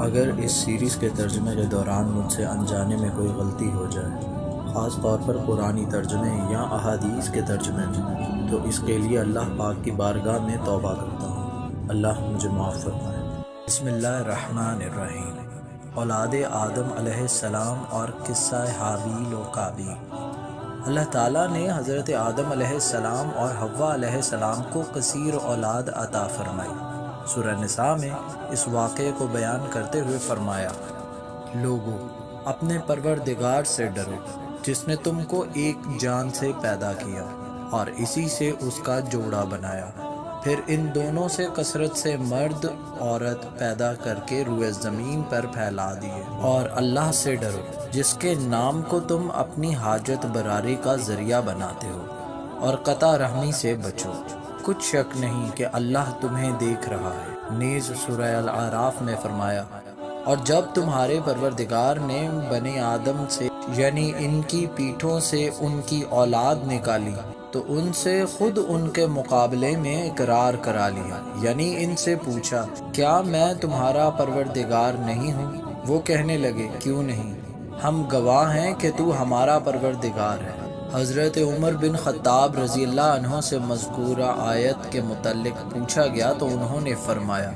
اگر اس سیریز کے ترجمے کے دوران مجھ سے انجانے میں کوئی غلطی ہو جائے، خاص طور پر قرآنی ترجمے یا احادیث کے ترجمے میں، تو اس کے لیے اللہ پاک کی بارگاہ میں توبہ کرتا ہوں۔ اللہ مجھے معاف فرمائے۔ بسم اللہ الرحمن الرحیم۔ اولاد آدم علیہ السلام اور قصہ حابیل و قابیل۔ اللہ تعالیٰ نے حضرت آدم علیہ السلام اور حوا علیہ السلام کو کثیر اولاد عطا فرمائی۔ سورہ نساء میں اس واقعے کو بیان کرتے ہوئے فرمایا، لوگو اپنے پروردگار سے ڈرو جس نے تم کو ایک جان سے پیدا کیا اور اسی سے اس کا جوڑا بنایا، پھر ان دونوں سے کثرت سے مرد عورت پیدا کر کے روئے زمین پر پھیلا دیے، اور اللہ سے ڈرو جس کے نام کو تم اپنی حاجت براری کا ذریعہ بناتے ہو، اور قطع رحمی سے بچو، کچھ شک نہیں کہ اللہ تمہیں دیکھ رہا ہے۔ نیز سورہ الاعراف میں فرمایا، اور جب تمہارے پروردگار نے بنی آدم سے یعنی ان کی پیٹھوں سے ان کی اولاد نکالی تو ان سے خود ان کے مقابلے میں اقرار کرا لیا، یعنی ان سے پوچھا، کیا میں تمہارا پروردگار نہیں ہوں؟ وہ کہنے لگے، کیوں نہیں، ہم گواہ ہیں کہ تو ہمارا پروردگار ہے۔ حضرت عمر بن خطاب رضی اللہ عنہ سے مذکورہ آیت کے متعلق پوچھا گیا تو انہوں نے فرمایا،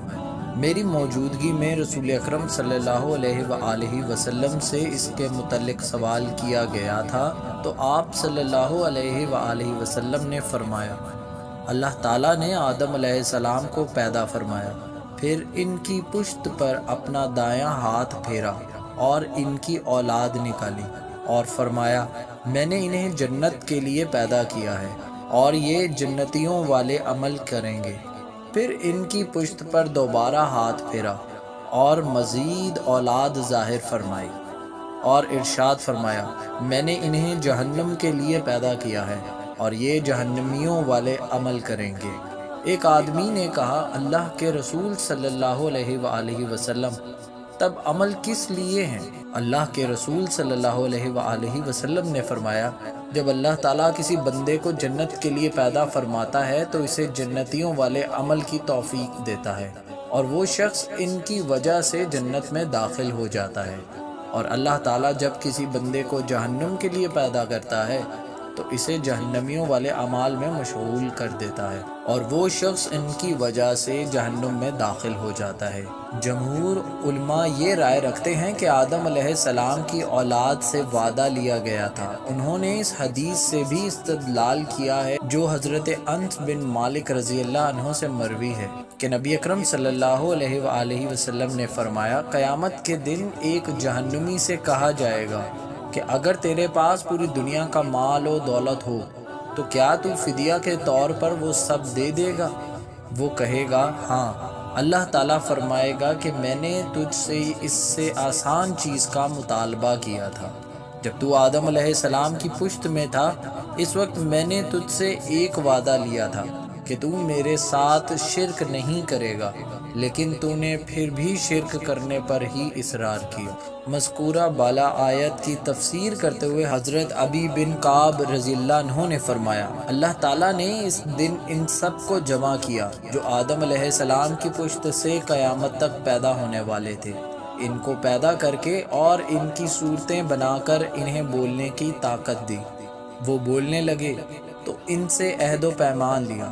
میری موجودگی میں رسول اکرم صلی اللہ علیہ وآلہ وسلم سے اس کے متعلق سوال کیا گیا تھا تو آپ صلی اللہ علیہ وآلہ وسلم نے فرمایا، اللہ تعالیٰ نے آدم علیہ السلام کو پیدا فرمایا، پھر ان کی پشت پر اپنا دایاں ہاتھ پھیرا اور ان کی اولاد نکالی، اور فرمایا، میں نے انہیں جنت کے لیے پیدا کیا ہے اور یہ جنتیوں والے عمل کریں گے۔ پھر ان کی پشت پر دوبارہ ہاتھ پھیرا اور مزید اولاد ظاہر فرمائی، اور ارشاد فرمایا، میں نے انہیں جہنم کے لیے پیدا کیا ہے اور یہ جہنمیوں والے عمل کریں گے۔ ایک آدمی نے کہا، اللہ کے رسول صلی اللہ علیہ وآلہ وسلم، تب عمل کس لیے ہیں؟ اللہ کے رسول صلی اللہ علیہ وآلہ وسلم نے فرمایا، جب اللہ تعالیٰ کسی بندے کو جنت کے لیے پیدا فرماتا ہے تو اسے جنتیوں والے عمل کی توفیق دیتا ہے، اور وہ شخص ان کی وجہ سے جنت میں داخل ہو جاتا ہے، اور اللہ تعالیٰ جب کسی بندے کو جہنم کے لیے پیدا کرتا ہے تو اسے جہنمیوں والے اعمال میں مشغول کر دیتا ہے، اور وہ شخص ان کی وجہ سے جہنم میں داخل ہو جاتا ہے۔ جمہور علماء یہ رائے رکھتے ہیں کہ آدم علیہ السلام کی اولاد سے وعدہ لیا گیا تھا۔ انہوں نے اس حدیث سے بھی استدلال کیا ہے جو حضرت انس بن مالک رضی اللہ عنہ سے مروی ہے کہ نبی اکرم صلی اللہ علیہ وآلہ وسلم نے فرمایا، قیامت کے دن ایک جہنمی سے کہا جائے گا کہ اگر تیرے پاس پوری دنیا کا مال و دولت ہو تو کیا تو فدیہ کے طور پر وہ سب دے دے گا؟ وہ کہے گا، ہاں۔ اللہ تعالیٰ فرمائے گا کہ میں نے تجھ سے اس سے آسان چیز کا مطالبہ کیا تھا۔ جب تو آدم علیہ السلام کی پشت میں تھا، اس وقت میں نے تجھ سے ایک وعدہ لیا تھا کہ تو میرے ساتھ شرک نہیں کرے گا، لیکن تو نے پھر بھی شرک کرنے پر ہی اصرار کیا۔ مذکورہ بالا آیت کی تفسیر کرتے ہوئے حضرت ابی بن کعب رضی اللہ عنہ نے فرمایا، اللہ تعالیٰ نے اس دن ان سب کو جمع کیا جو آدم علیہ السلام کی پشت سے قیامت تک پیدا ہونے والے تھے، ان کو پیدا کر کے اور ان کی صورتیں بنا کر انہیں بولنے کی طاقت دی۔ وہ بولنے لگے تو ان سے عہد و پیمان لیا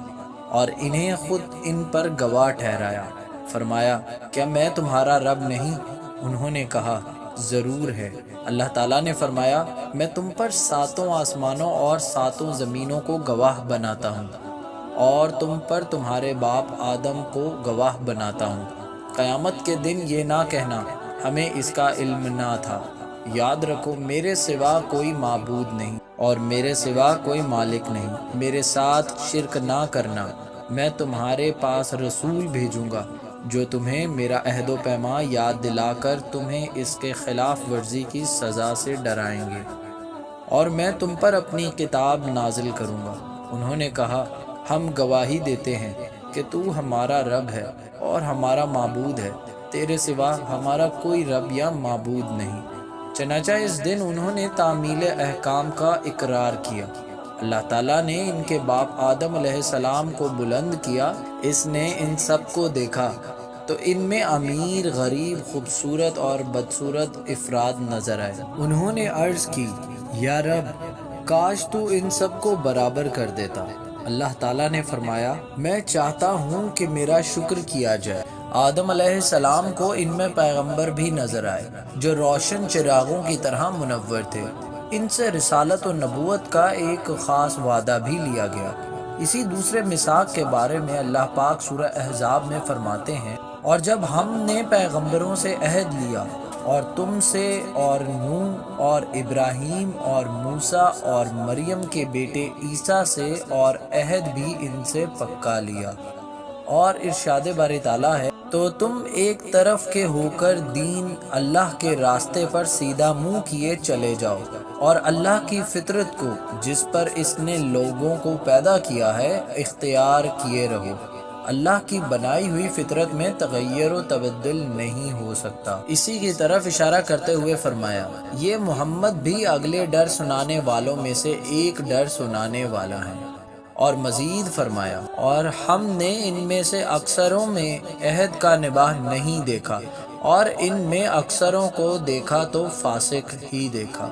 اور انہیں خود ان پر گواہ ٹھہرایا۔ فرمایا، کیا میں تمہارا رب نہیں؟ انہوں نے کہا، ضرور ہے۔ اللہ تعالیٰ نے فرمایا، میں تم پر 7 آسمانوں اور 7 زمینوں کو گواہ بناتا ہوں، اور تم پر تمہارے باپ آدم کو گواہ بناتا ہوں۔ قیامت کے دن یہ نہ کہنا، ہمیں اس کا علم نہ تھا۔ یاد رکھو، میرے سوا کوئی معبود نہیں اور میرے سوا کوئی مالک نہیں، میرے ساتھ شرک نہ کرنا۔ میں تمہارے پاس رسول بھیجوں گا جو تمہیں میرا عہد و پیمان یاد دلا کر تمہیں اس کے خلاف ورزی کی سزا سے ڈرائیں گے، اور میں تم پر اپنی کتاب نازل کروں گا۔ انہوں نے کہا، ہم گواہی دیتے ہیں کہ تو ہمارا رب ہے اور ہمارا معبود ہے، تیرے سوا ہمارا کوئی رب یا معبود نہیں۔ چنانچہ اس دن انہوں نے تعمیل احکام کا اقرار کیا۔ اللہ تعالیٰ نے ان کے باپ آدم علیہ السلام کو بلند کیا، اس نے ان سب کو دیکھا تو ان میں امیر، غریب، خوبصورت اور بدصورت افراد نظر آئے۔ انہوں نے عرض کی، یا رب، کاش تو ان سب کو برابر کر دیتا۔ اللہ تعالیٰ نے فرمایا، میں چاہتا ہوں کہ میرا شکر کیا جائے۔ آدم علیہ السلام کو ان میں پیغمبر بھی نظر آئے جو روشن چراغوں کی طرح منور تھے۔ ان سے رسالت و نبوت کا ایک خاص وعدہ بھی لیا گیا۔ اسی دوسرے میثاق کے بارے میں اللہ پاک سورہ احزاب میں فرماتے ہیں، اور جب ہم نے پیغمبروں سے عہد لیا اور تم سے اور نوح اور ابراہیم اور موسیٰ اور مریم کے بیٹے عیسیٰ سے اور عہد بھی ان سے پکا لیا۔ اور ارشاد باری تعالیٰ ہے، تو تم ایک طرف کے ہو کر دین اللہ کے راستے پر سیدھا منہ کیے چلے جاؤ، اور اللہ کی فطرت کو جس پر اس نے لوگوں کو پیدا کیا ہے اختیار کیے رہو۔ اللہ کی بنائی ہوئی فطرت میں تغیر و تبدل نہیں ہو سکتا۔ اسی کی طرف اشارہ کرتے ہوئے فرمایا، یہ محمد بھی اگلے ڈر سنانے والوں میں سے ایک ڈر سنانے والا ہے۔ اور مزید فرمایا، اور ہم نے ان میں سے اکثروں میں عہد کا نباہ نہیں دیکھا، اور ان میں اکثروں کو دیکھا تو فاسق ہی دیکھا۔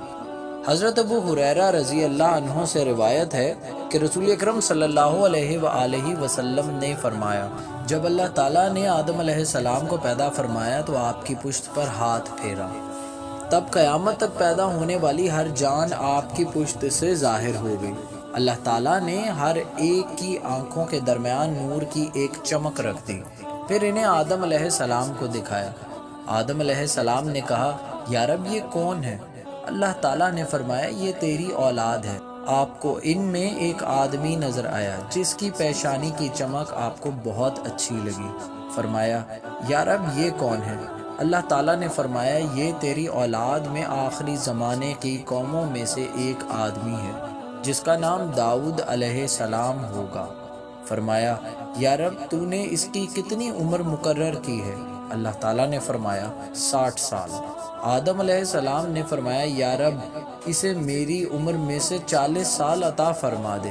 حضرت ابو ہریرہ رضی اللہ عنہ سے روایت ہے کہ رسول اکرم صلی اللہ علیہ وآلہ وسلم نے فرمایا، جب اللہ تعالیٰ نے آدم علیہ السلام کو پیدا فرمایا تو آپ کی پشت پر ہاتھ پھیرا، تب قیامت تک پیدا ہونے والی ہر جان آپ کی پشت سے ظاہر ہو گئی۔ اللہ تعالیٰ نے ہر ایک کی آنکھوں کے درمیان نور کی ایک چمک رکھ دی، پھر انہیں آدم علیہ السلام کو دکھایا۔ آدم علیہ السلام نے کہا، یا رب، یہ کون ہے؟ اللہ تعالیٰ نے فرمایا، یہ تیری اولاد ہے۔ آپ کو ان میں ایک آدمی نظر آیا جس کی پیشانی کی چمک آپ کو بہت اچھی لگی۔ فرمایا، یا رب، یہ کون ہے؟ اللہ تعالیٰ نے فرمایا، یہ تیری اولاد میں آخری زمانے کی قوموں میں سے ایک آدمی ہے جس کا نام داؤد علیہ السلام ہوگا۔ فرمایا، یا رب، تو نے اس کی کتنی عمر مقرر کی ہے؟ اللہ تعالیٰ نے فرمایا، 60 سال۔ آدم علیہ السلام نے فرمایا، یا رب، اسے میری عمر میں سے 40 سال عطا فرما دے۔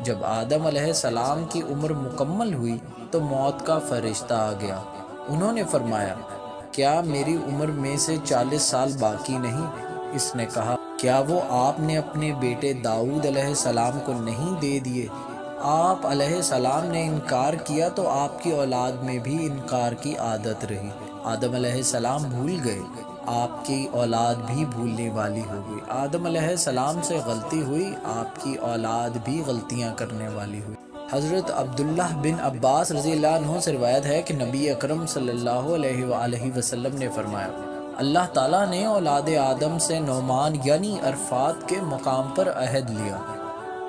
جب آدم علیہ السلام کی عمر مکمل ہوئی تو موت کا فرشتہ آ گیا۔ انہوں نے فرمایا، کیا میری عمر میں سے 40 سال باقی نہیں؟ اس نے کہا، کیا وہ آپ نے اپنے بیٹے داؤد علیہ السلام کو نہیں دے دیے؟ آپ علیہ السلام نے انکار کیا تو آپ کی اولاد میں بھی انکار کی عادت رہی۔ آدم علیہ السلام بھول گئے، آپ کی اولاد بھی بھولنے والی ہو گئی۔ آدم علیہ السلام سے غلطی ہوئی، آپ کی اولاد بھی غلطیاں کرنے والی ہوئی۔ حضرت عبداللہ بن عباس رضی اللہ عنہ سے روایت ہے کہ نبی اکرم صلی اللہ علیہ وآلہ وسلم نے فرمایا، اللہ تعالیٰ نے اولاد آدم سے نعمان یعنی عرفات کے مقام پر عہد لیا۔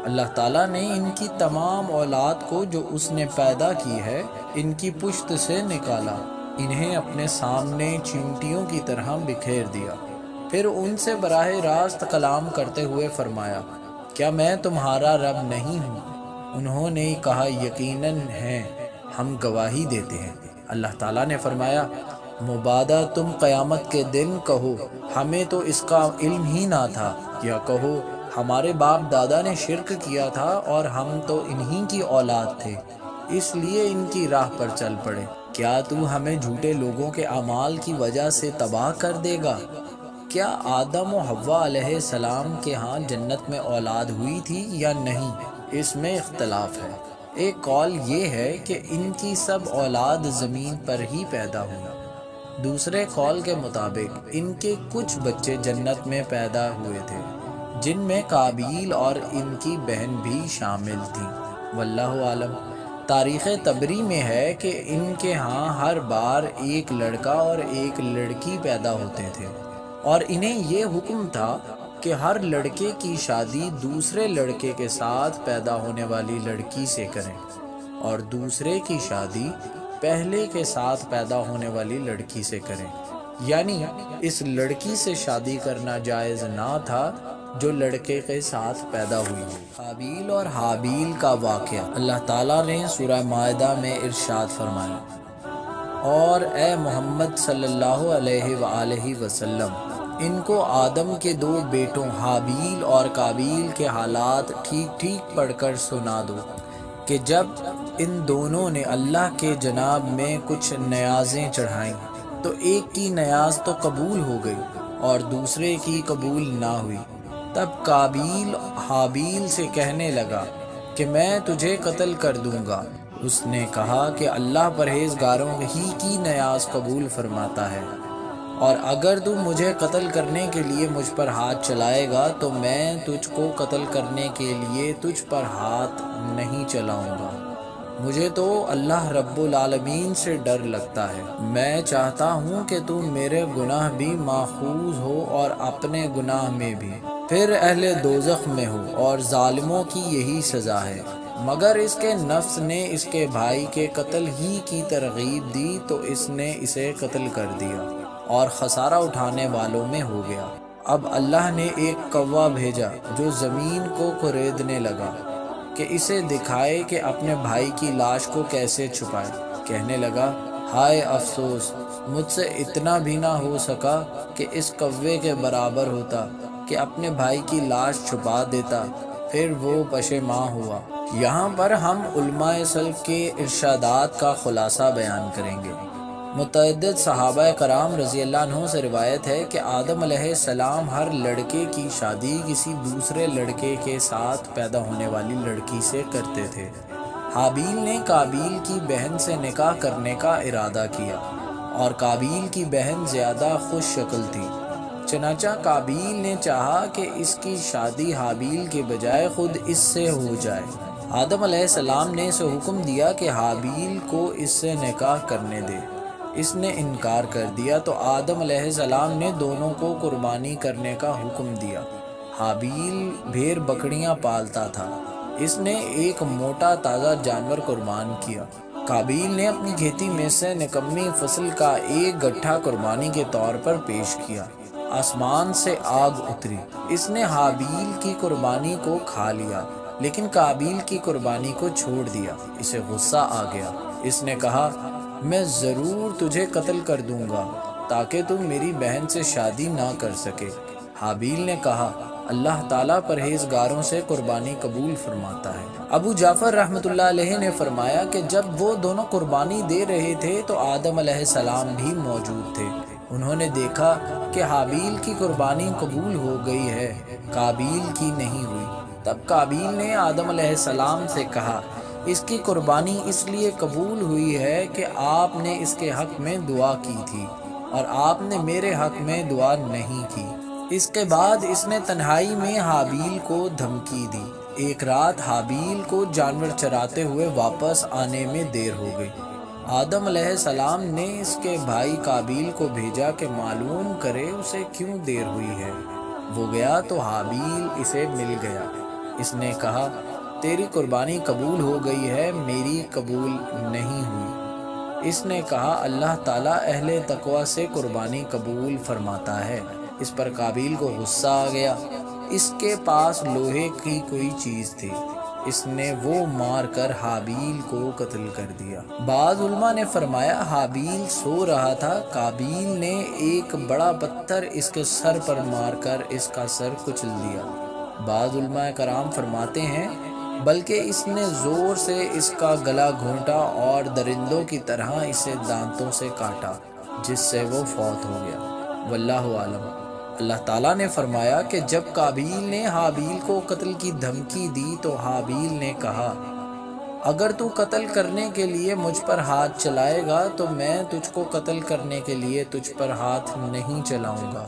اللہ تعالیٰ نے ان کی تمام اولاد کو جو اس نے پیدا کی ہے ان کی پشت سے نکالا، انہیں اپنے سامنے چیونٹیوں کی طرح بکھیر دیا، پھر ان سے براہ راست کلام کرتے ہوئے فرمایا، کیا میں تمہارا رب نہیں ہوں؟ انہوں نے کہا، یقیناً ہیں، ہم گواہی دیتے ہیں۔ اللہ تعالیٰ نے فرمایا، مبادا تم قیامت کے دن کہو، ہمیں تو اس کا علم ہی نہ تھا، یا کہو، ہمارے باپ دادا نے شرک کیا تھا اور ہم تو انہی کی اولاد تھے، اس لیے ان کی راہ پر چل پڑے۔ کیا تو ہمیں جھوٹے لوگوں کے اعمال کی وجہ سے تباہ کر دے گا؟ کیا آدم و حوا علیہ السلام کے ہاں جنت میں اولاد ہوئی تھی یا نہیں؟ اس میں اختلاف ہے۔ ایک قول یہ ہے کہ ان کی سب اولاد زمین پر ہی پیدا ہوئی۔ دوسرے قول کے مطابق ان کے کچھ بچے جنت میں پیدا ہوئے تھے، جن میں قابیل اور ان کی بہن بھی شامل تھیں۔ واللہ عالم۔ تاریخ طبری میں ہے کہ ان کے ہاں ہر بار ایک لڑکا اور ایک لڑکی پیدا ہوتے تھے، اور انہیں یہ حکم تھا کہ ہر لڑکے کی شادی دوسرے لڑکے کے ساتھ پیدا ہونے والی لڑکی سے کریں، اور دوسرے کی شادی پہلے کے ساتھ پیدا ہونے والی لڑکی سے کریں، یعنی اس لڑکی سے شادی کرنا جائز نہ تھا جو لڑکے کے ساتھ پیدا ہوئی ہو۔ قابیل اور حابیل کا واقعہ اللہ تعالیٰ نے سورہ مائدہ میں ارشاد فرمایا، اور اے محمد صلی اللہ علیہ وآلہ وسلم، ان کو آدم کے 2 بیٹوں حابیل اور قابیل کے حالات ٹھیک ٹھیک پڑھ کر سنا دو۔ کہ جب ان دونوں نے اللہ کے جناب میں کچھ نیازیں چڑھائیں تو ایک کی نیاز تو قبول ہو گئی اور دوسرے کی قبول نہ ہوئی۔ تب قابیل حابیل سے کہنے لگا کہ میں تجھے قتل کر دوں گا۔ اس نے کہا کہ اللہ پرہیزگاروں ہی کی نیاز قبول فرماتا ہے، اور اگر تو مجھے قتل کرنے کے لیے مجھ پر ہاتھ چلائے گا تو میں تجھ کو قتل کرنے کے لیے تجھ پر ہاتھ نہیں چلاؤں گا۔ مجھے تو اللہ رب العالمین سے ڈر لگتا ہے۔ میں چاہتا ہوں کہ تو میرے گناہ بھی ماخوذ ہو اور اپنے گناہ میں بھی، پھر اہل دوزخ میں ہو، اور ظالموں کی یہی سزا ہے۔ مگر اس کے نفس نے اس کے بھائی کے قتل ہی کی ترغیب دی تو اس نے اسے قتل کر دیا اور خسارہ اٹھانے والوں میں ہو گیا۔ اب اللہ نے ایک کوا بھیجا جو زمین کو کریدنے لگا کہ اسے دکھائے کہ اپنے بھائی کی لاش کو کیسے چھپائے۔ کہنے لگا، ہائے افسوس، مجھ سے اتنا بھی نہ ہو سکا کہ اس کوے کے برابر ہوتا کہ اپنے بھائی کی لاش چھپا دیتا۔ پھر وہ پشیماں ہوا۔ یہاں پر ہم علماء سلف کے ارشادات کا خلاصہ بیان کریں گے۔ متعدد صحابہ کرام رضی اللہ عنہ سے روایت ہے کہ آدم علیہ السلام ہر لڑکے کی شادی کسی دوسرے لڑکے کے ساتھ پیدا ہونے والی لڑکی سے کرتے تھے۔ حابیل نے قابیل کی بہن سے نکاح کرنے کا ارادہ کیا، اور قابیل کی بہن زیادہ خوش شکل تھی، چنانچہ قابیل نے چاہا کہ اس کی شادی حابیل کے بجائے خود اس سے ہو جائے۔ آدم علیہ السلام نے اسے حکم دیا کہ حابیل کو اس سے نکاح کرنے دے۔ اس نے انکار کر دیا تو آدم علیہ السلام نے دونوں کو قربانی کرنے کا حکم دیا۔ حابیل بھیڑ بکریاں پالتا تھا، اس نے ایک موٹا تازہ جانور قربان کیا۔ قابیل نے اپنی کھیتی میں سے نکمی فصل کا ایک گٹھا قربانی کے طور پر پیش کیا۔ آسمان سے آگ اتری، اس نے حابیل کی قربانی کو کھا لیا، لیکن قابیل کی قربانی کو چھوڑ دیا۔ اسے غصہ آ گیا، اس نے کہا، میں ضرور تجھے قتل کر دوں گا تاکہ تم میری بہن سے شادی نہ کر سکے۔ حابیل نے کہا، اللہ تعالیٰ پرہیزگاروں سے قربانی قبول فرماتا ہے۔ ابو جعفر رحمۃ اللہ علیہ نے فرمایا کہ جب وہ دونوں قربانی دے رہے تھے تو آدم علیہ السلام بھی موجود تھے۔ انہوں نے دیکھا کہ حابیل کی قربانی قبول ہو گئی ہے، قابیل کی نہیں ہوئی۔ تب قابیل نے آدم علیہ السلام سے کہا، اس کی قربانی اس لیے قبول ہوئی ہے کہ آپ نے اس کے حق میں دعا کی تھی اور آپ نے میرے حق میں دعا نہیں کی۔ اس کے بعد اس نے تنہائی میں حابیل کو دھمکی دی۔ ایک رات حابیل کو جانور چراتے ہوئے واپس آنے میں دیر ہو گئی۔ آدم علیہ السلام نے اس کے بھائی قابیل کو بھیجا کہ معلوم کرے اسے کیوں دیر ہوئی ہے۔ وہ گیا تو حابیل اسے مل گیا۔ اس نے کہا، تیری قربانی قبول ہو گئی ہے، میری قبول نہیں ہوئی۔ اس نے کہا، اللہ تعالیٰ اہل تقوی سے قربانی قبول فرماتا ہے۔ اس پر قابیل کو غصہ آ گیا۔ اس کے پاس لوہے کی کوئی چیز تھی، اس نے وہ مار کر حابیل کو قتل کر دیا۔ بعض علماء نے فرمایا حابیل سو رہا تھا، قابیل نے ایک بڑا پتھر اس کے سر پر مار کر اس کا سر کچل دیا۔ بعض علماء کرام فرماتے ہیں بلکہ اس نے زور سے اس کا گلا گھونٹا اور درندوں کی طرح اسے دانتوں سے کاٹا، جس سے وہ فوت ہو گیا۔ واللہ عالم۔ اللہ تعالیٰ نے فرمایا کہ جب قابیل نے حابیل کو قتل کی دھمکی دی تو حابیل نے کہا، اگر تو قتل کرنے کے لیے مجھ پر ہاتھ چلائے گا تو میں تجھ کو قتل کرنے کے لیے تجھ پر ہاتھ نہیں چلاؤں گا۔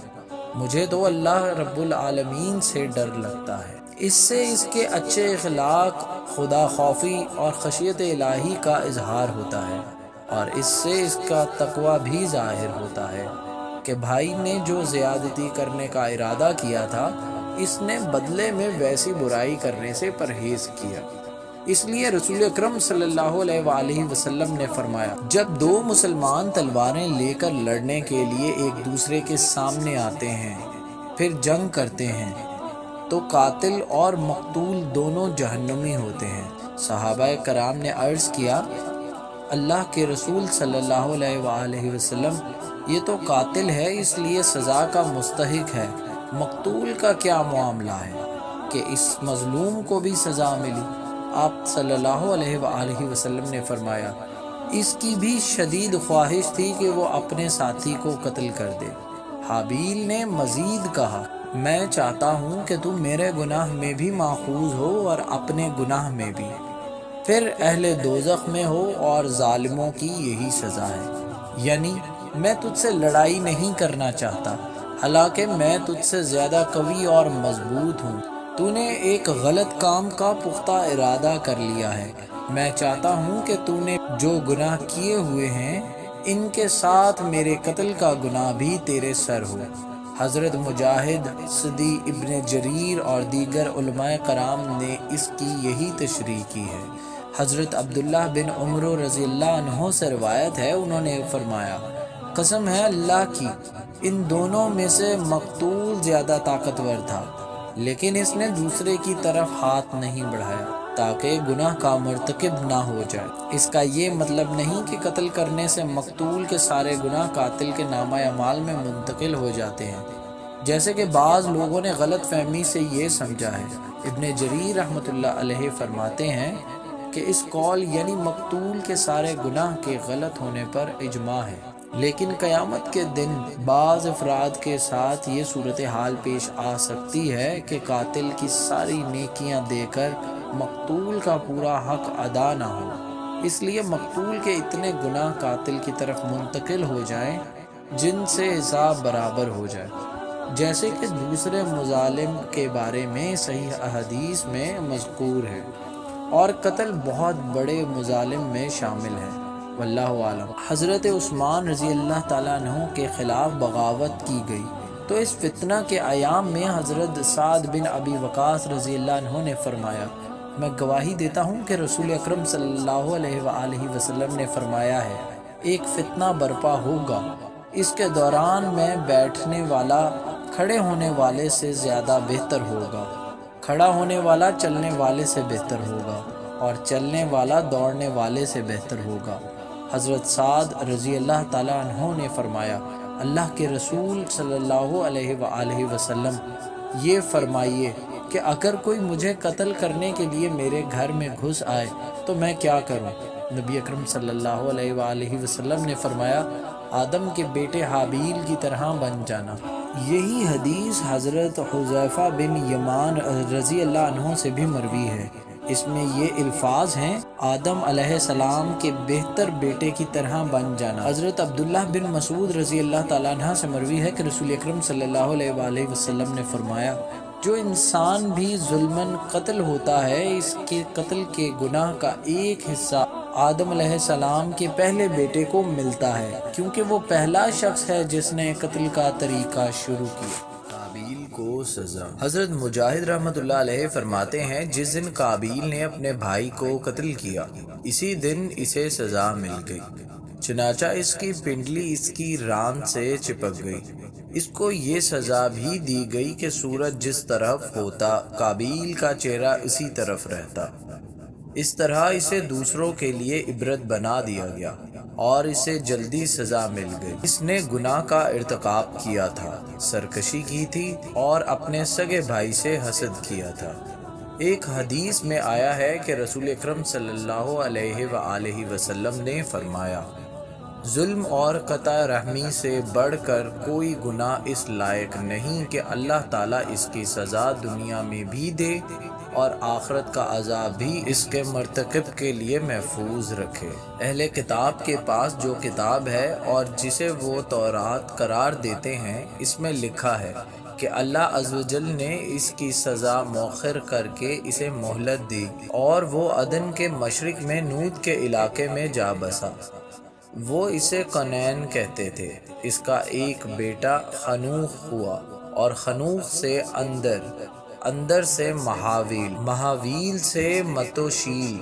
مجھے تو اللہ رب العالمین سے ڈر لگتا ہے۔ اس سے اس کے اچھے اخلاق، خدا خوفی اور خشیت الہی کا اظہار ہوتا ہے، اور اس سے اس کا تقوی بھی ظاہر ہوتا ہے کہ بھائی نے جو زیادتی کرنے کا ارادہ کیا تھا، اس نے بدلے میں ویسی برائی کرنے سے پرہیز کیا۔ اس لیے رسول اکرم صلی اللہ علیہ وآلہ وسلم نے فرمایا، جب دو مسلمان تلواریں لے کر لڑنے کے لیے ایک دوسرے کے سامنے آتے ہیں، پھر جنگ کرتے ہیں، تو قاتل اور مقتول دونوں جہنمی ہوتے ہیں۔ صحابہ کرام نے عرض کیا، اللہ کے رسول صلی اللہ علیہ وآلہ وسلم، یہ تو قاتل ہے، اس لیے سزا کا مستحق ہے، مقتول کا کیا معاملہ ہے کہ اس مظلوم کو بھی سزا ملی؟ آپ صلی اللہ علیہ وآلہ وسلم نے فرمایا، اس کی بھی شدید خواہش تھی کہ وہ اپنے ساتھی کو قتل کر دے۔ حابیل نے مزید کہا، میں چاہتا ہوں کہ تم میرے گناہ میں بھی ماخوذ ہو اور اپنے گناہ میں بھی، پھر اہل دوزخ میں ہو اور ظالموں کی یہی سزا ہے۔ یعنی میں تجھ سے لڑائی نہیں کرنا چاہتا، حالانکہ میں تجھ سے زیادہ قوی اور مضبوط ہوں۔ تو نے ایک غلط کام کا پختہ ارادہ کر لیا ہے۔ میں چاہتا ہوں کہ تو نے جو گناہ کیے ہوئے ہیں ان کے ساتھ میرے قتل کا گناہ بھی تیرے سر ہو۔ حضرت مجاہد، سدی، ابن جریر اور دیگر علماء کرام نے اس کی یہی تشریح کی ہے۔ حضرت عبداللہ بن عمر رضی اللہ عنہ سے روایت ہے، انہوں نے فرمایا، قسم ہے اللہ کی، ان دونوں میں سے مقتول زیادہ طاقتور تھا، لیکن اس نے دوسرے کی طرف ہاتھ نہیں بڑھایا تاکہ گناہ کا مرتکب نہ ہو جائے۔ اس کا یہ مطلب نہیں کہ قتل کرنے سے مقتول کے سارے گناہ قاتل کے نامہ اعمال میں منتقل ہو جاتے ہیں، جیسے کہ بعض لوگوں نے غلط فہمی سے یہ سمجھا ہے۔ ابن جریر رحمۃ اللہ علیہ فرماتے ہیں کہ اس قول یعنی مقتول کے سارے گناہ کے غلط ہونے پر اجماع ہے، لیکن قیامت کے دن بعض افراد کے ساتھ یہ صورتحال پیش آ سکتی ہے کہ قاتل کی ساری نیکیاں دے کر مقتول کا پورا حق ادا نہ ہو، اس لیے مقتول کے اتنے گناہ قاتل کی طرف منتقل ہو جائیں جن سے حساب برابر ہو جائے، جیسے کہ دوسرے مظالم کے بارے میں صحیح احادیث میں مذکور ہے، اور قتل بہت بڑے مظالم میں شامل ہے، واللہ عالم۔ حضرت عثمان رضی اللہ تعالیٰ عنہ کے خلاف بغاوت کی گئی تو اس فتنہ کے ایام میں حضرت سعد بن ابی وقاص رضی اللہ عنہ نے فرمایا، میں گواہی دیتا ہوں کہ رسول اکرم صلی اللہ علیہ وآلہ وسلم نے فرمایا ہے، ایک فتنہ برپا ہوگا، اس کے دوران میں بیٹھنے والا کھڑے ہونے والے سے زیادہ بہتر ہوگا، کھڑا ہونے والا چلنے والے سے بہتر ہوگا، اور چلنے والا دوڑنے والے سے بہتر ہوگا۔ حضرت سعد رضی اللہ تعالیٰ عنہ نے فرمایا، اللہ کے رسول صلی اللہ علیہ وآلہ وسلم یہ فرمائیے کہ اگر کوئی مجھے قتل کرنے کے لیے میرے گھر میں گھس آئے تو میں کیا کروں؟ نبی اکرم صلی اللہ علیہ وآلہ وسلم نے فرمایا، آدم کے بیٹے حابیل کی طرح بن جانا۔ یہی حدیث حضرت حذیفہ بن یمان رضی اللہ عنہ سے بھی مروی ہے، اس میں یہ الفاظ ہیں، آدم علیہ السلام کے بہتر بیٹے کی طرح بن جانا۔ حضرت عبداللہ بن مسعود رضی اللہ تعالیٰ عنہ سے مروی ہے کہ رسول اکرم صلی اللہ علیہ وآلہ وسلم نے فرمایا، جو انسان بھی ظلماً قتل ہوتا ہے، اس کے قتل کے گناہ کا ایک حصہ آدم علیہ السلام کے پہلے بیٹے کو ملتا ہے، کیونکہ وہ پہلا شخص ہے جس نے قتل کا طریقہ شروع کیا۔ قابیل کو سزا۔ حضرت مجاہد رحمۃ اللہ علیہ فرماتے ہیں، جس دن قابیل نے اپنے بھائی کو قتل کیا اسی دن اسے سزا مل گئی، چنانچہ اس کی پنڈلی اس کی ران سے چپک گئی۔ اس کو یہ سزا بھی دی گئی کہ سورج جس طرف ہوتا قابیل کا چہرہ اسی طرف رہتا، اس طرح اسے دوسروں کے لیے عبرت بنا دیا گیا اور اسے جلدی سزا مل گئی۔ اس نے گناہ کا ارتکاب کیا تھا، سرکشی کی تھی اور اپنے سگے بھائی سے حسد کیا تھا۔ ایک حدیث میں آیا ہے کہ رسول اکرم صلی اللہ علیہ وآلہ وسلم نے فرمایا، ظلم اور قطع رحمی سے بڑھ کر کوئی گناہ اس لائق نہیں کہ اللہ تعالیٰ اس کی سزا دنیا میں بھی دے اور آخرت کا عذاب بھی اس کے مرتکب کے لیے محفوظ رکھے۔ اہل کتاب کے پاس جو کتاب ہے اور جسے وہ تورات قرار دیتے ہیں، اس میں لکھا ہے کہ اللہ عز و جل نے اس کی سزا مؤخر کر کے اسے مہلت دی اور وہ عدن کے مشرق میں نود کے علاقے میں جا بسا۔ وہ اسے قنین کہتے تھے۔ اس کا ایک بیٹا خنوخ ہوا اور خنوخ سے اندر سے مہاویل سے متوشیل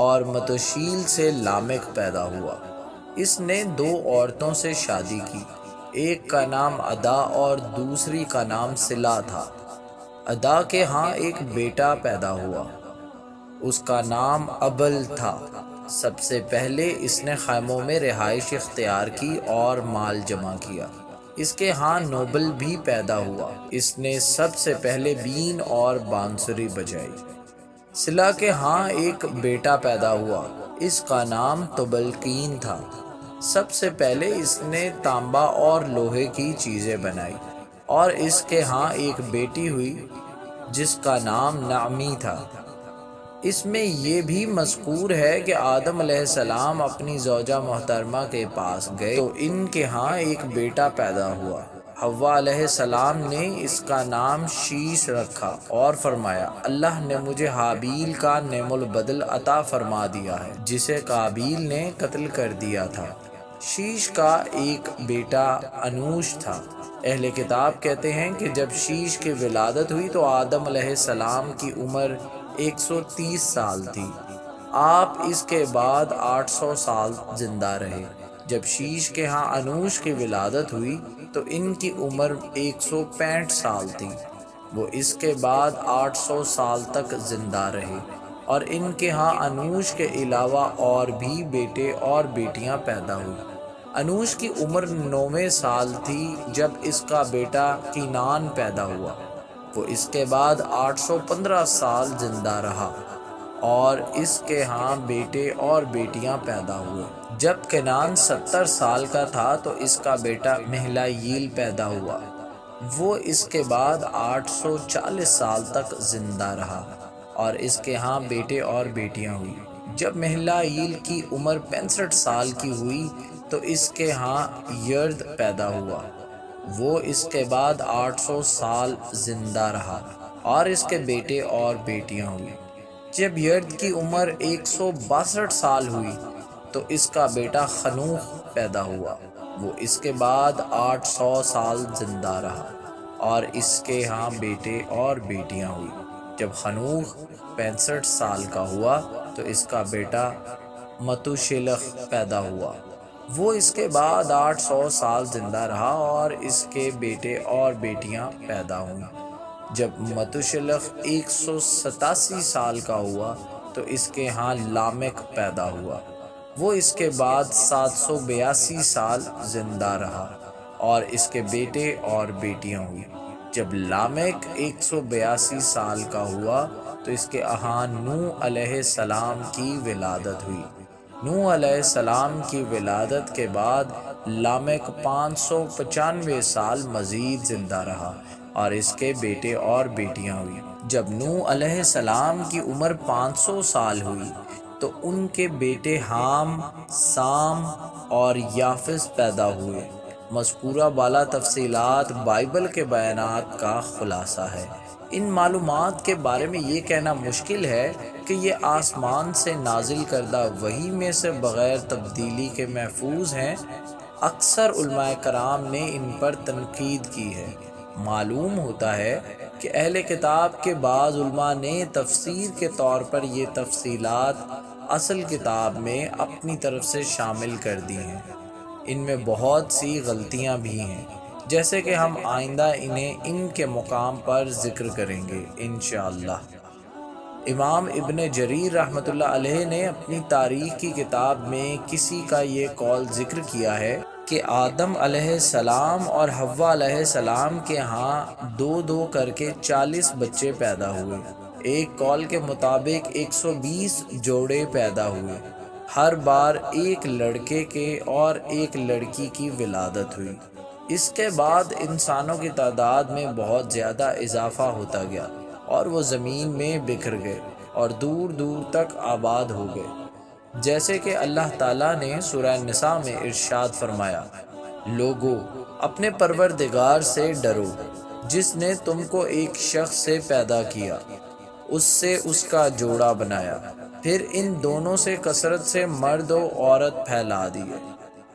اور متوشیل سے لامک پیدا ہوا۔ اس نے 2 عورتوں سے شادی کی، ایک کا نام ادا اور دوسری کا نام صلہ تھا۔ ادا کے ہاں ایک بیٹا پیدا ہوا، اس کا نام ابل تھا۔ سب سے پہلے اس نے خیموں میں رہائش اختیار کی اور مال جمع کیا۔ اس کے ہاں نوبل بھی پیدا ہوا، اس نے سب سے پہلے بین اور بانسری بجائی۔ صلہ کے ہاں ایک بیٹا پیدا ہوا، اس کا نام تبلقین تھا۔ سب سے پہلے اس نے تانبا اور لوہے کی چیزیں بنائی، اور اس کے ہاں ایک بیٹی ہوئی جس کا نام نعمی تھا۔ اس میں یہ بھی مذکور ہے کہ آدم علیہ السلام اپنی زوجہ محترمہ کے پاس گئے تو ان کے ہاں ایک بیٹا پیدا ہوا۔ حوا علیہ السلام نے اس کا نام شیش رکھا اور فرمایا، اللہ نے مجھے حابیل کا نعم البدل عطا فرما دیا ہے جسے قابیل نے قتل کر دیا تھا۔ شیش کا ایک بیٹا انوش تھا۔ اہل کتاب کہتے ہیں کہ جب شیش کی ولادت ہوئی تو آدم علیہ السلام کی عمر 130 سال تھی۔ آپ اس کے بعد 800 سال زندہ رہے۔ جب شیش کے ہاں انوش کی ولادت ہوئی تو ان کی عمر 165 سال تھی۔ وہ اس کے بعد 800 سال تک زندہ رہے، اور ان کے ہاں انوش کے علاوہ اور بھی بیٹے اور بیٹیاں پیدا ہوئی۔ انوش کی عمر 9 سال تھی جب اس کا بیٹا کینان پیدا ہوا۔ وہ اس کے بعد 815 سال زندہ رہا، اور اس کے ہاں بیٹے اور بیٹیاں پیدا ہوئے۔ جب کینان 70 سال کا تھا تو اس کا بیٹا مہلائیل پیدا ہوا۔ وہ اس کے بعد 840 سال تک زندہ رہا، اور اس کے ہاں بیٹے اور بیٹیاں ہوئی۔ جب مہلائیل کی عمر 65 سال کی ہوئی تو اس کے ہاں یرد پیدا ہوا۔ وہ اس کے بعد 800 سال زندہ رہا، اور اس کے بیٹے اور بیٹیاں ہوئی۔ جب یرد کی عمر 162 سال ہوئی تو اس کا بیٹا خنوخ پیدا ہوا۔ وہ اس کے بعد 800 سال زندہ رہا، اور اس کے ہاں بیٹے اور بیٹیاں ہوئی۔ جب خنوخ 65 سال کا ہوا تو اس کا بیٹا متوشلخ پیدا ہوا۔ وہ اس کے بعد 800 سال زندہ رہا، اور اس کے بیٹے اور بیٹیاں پیدا ہوئیں۔ جب متوشلخ 187 سال کا ہوا تو اس کے ہاں لامک پیدا ہوا۔ وہ اس کے بعد 782 سال زندہ رہا، اور اس کے بیٹے اور بیٹیاں ہوئی۔ جب لامک 182 سال کا ہوا تو اس کے ہاں نوح علیہ السلام کی ولادت ہوئی۔ نوح علیہ السلام کی ولادت کے بعد لامک 595 سال مزید زندہ رہا، اور اس کے بیٹے اور بیٹیاں ہوئی۔ جب نوح علیہ السلام کی عمر 500 سال ہوئی تو ان کے بیٹے حام، سام اور یافس پیدا ہوئے۔ مذکورہ بالا تفصیلات بائبل کے بیانات کا خلاصہ ہے۔ ان معلومات کے بارے میں یہ کہنا مشکل ہے کہ یہ آسمان سے نازل کردہ وحی میں سے بغیر تبدیلی کے محفوظ ہیں۔ اکثر علماء کرام نے ان پر تنقید کی ہے۔ معلوم ہوتا ہے کہ اہل کتاب کے بعض علماء نے تفسیر کے طور پر یہ تفصیلات اصل کتاب میں اپنی طرف سے شامل کر دی ہیں۔ ان میں بہت سی غلطیاں بھی ہیں، جیسے کہ ہم آئندہ انہیں ان کے مقام پر ذکر کریں گے انشاءاللہ۔ امام ابن جریر رحمۃ اللہ علیہ نے اپنی تاریخ کی کتاب میں کسی کا یہ قول ذکر کیا ہے کہ آدم علیہ السلام اور حوا علیہ السلام کے ہاں 2 کر کے 40 بچے پیدا ہوئے۔ ایک قول کے مطابق 120 جوڑے پیدا ہوئے۔ ہر بار ایک لڑکے کے اور ایک لڑکی کی ولادت ہوئی۔ اس کے بعد انسانوں کی تعداد میں بہت زیادہ اضافہ ہوتا گیا، اور وہ زمین میں بکھر گئے اور دور دور تک آباد ہو گئے، جیسے کہ اللہ تعالیٰ نے سورہ نساء میں ارشاد فرمایا، لوگو اپنے پروردگار سے ڈرو جس نے تم کو ایک شخص سے پیدا کیا، اس سے اس کا جوڑا بنایا، پھر ان دونوں سے کثرت سے مرد و عورت پھیلا دیے۔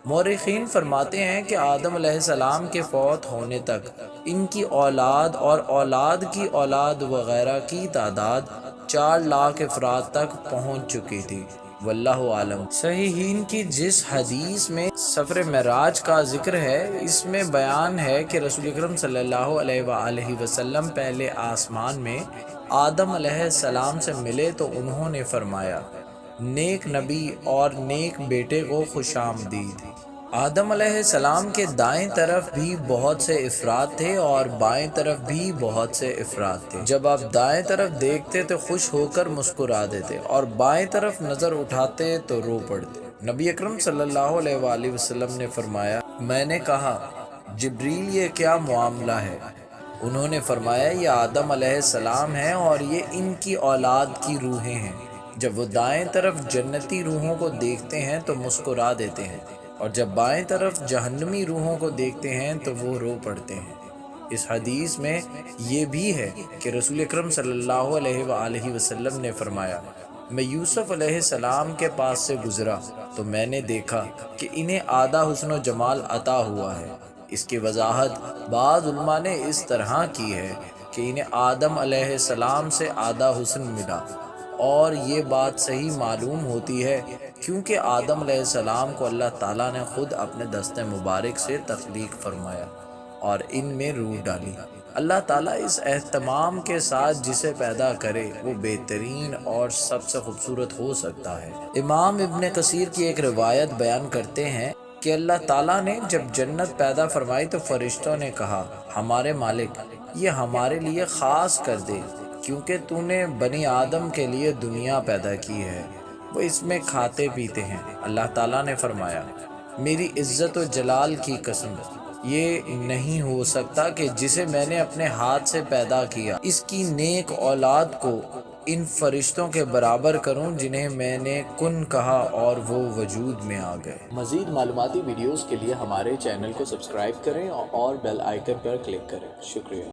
مورخین فرماتے ہیں کہ آدم علیہ السلام کے فوت ہونے تک ان کی اولاد اور اولاد کی اولاد وغیرہ کی تعداد 4 لاکھ افراد تک پہنچ چکی تھی۔ واللہ عالم۔ صحیحین کی جس حدیث میں سفر معراج کا ذکر ہے، اس میں بیان ہے کہ رسول اکرم صلی اللہ علیہ وآلہ وسلم پہلے آسمان میں آدم علیہ السلام سے ملے تو انہوں نے فرمایا، نیک نبی اور نیک بیٹے کو خوش آمدید۔ آدم علیہ السلام کے دائیں طرف بھی بہت سے افراد تھے اور بائیں طرف بھی بہت سے افراد تھے۔ جب آپ دائیں طرف دیکھتے تو خوش ہو کر مسکرا دیتے اور بائیں طرف نظر اٹھاتے تو رو پڑتے۔ نبی اکرم صلی اللہ علیہ وآلہ وسلم نے فرمایا، میں نے کہا جبریل یہ کیا معاملہ ہے؟ انہوں نے فرمایا یہ آدم علیہ السلام ہیں اور یہ ان کی اولاد کی روحیں ہیں۔ جب وہ دائیں طرف جنتی روحوں کو دیکھتے ہیں تو مسکرا دیتے ہیں اور جب بائیں طرف جہنمی روحوں کو دیکھتے ہیں تو وہ رو پڑتے ہیں۔ اس حدیث میں یہ بھی ہے کہ رسول اکرم صلی اللہ علیہ وآلہ وسلم نے فرمایا، میں یوسف علیہ السلام کے پاس سے گزرا تو میں نے دیکھا کہ انہیں آدھا حسن و جمال عطا ہوا ہے۔ اس کی وضاحت بعض علماء نے اس طرح کی ہے کہ انہیں آدم علیہ السلام سے آدھا حسن ملا، اور یہ بات صحیح معلوم ہوتی ہے کیونکہ آدم علیہ السلام کو اللہ تعالیٰ نے خود اپنے دست مبارک سے تخلیق فرمایا اور ان میں روح ڈالی۔ اللہ تعالیٰ اس اہتمام کے ساتھ جسے پیدا کرے وہ بہترین اور سب سے خوبصورت ہو سکتا ہے۔ امام ابن کثیر کی ایک روایت بیان کرتے ہیں کہ اللہ تعالیٰ نے جب جنت پیدا فرمائی تو فرشتوں نے کہا، ہمارے مالک یہ ہمارے لیے خاص کر دے کیونکہ تو نے بنی آدم کے لیے دنیا پیدا کی ہے، وہ اس میں کھاتے پیتے ہیں۔ اللہ تعالیٰ نے فرمایا، میری عزت و جلال کی قسم یہ نہیں ہو سکتا کہ جسے میں نے اپنے ہاتھ سے پیدا کیا اس کی نیک اولاد کو ان فرشتوں کے برابر کروں جنہیں میں نے کن کہا اور وہ وجود میں آ گئے۔ مزید معلوماتی ویڈیوز کے لیے ہمارے چینل کو سبسکرائب کریں اور بیل آئیکن پر کلک کریں۔ شکریہ۔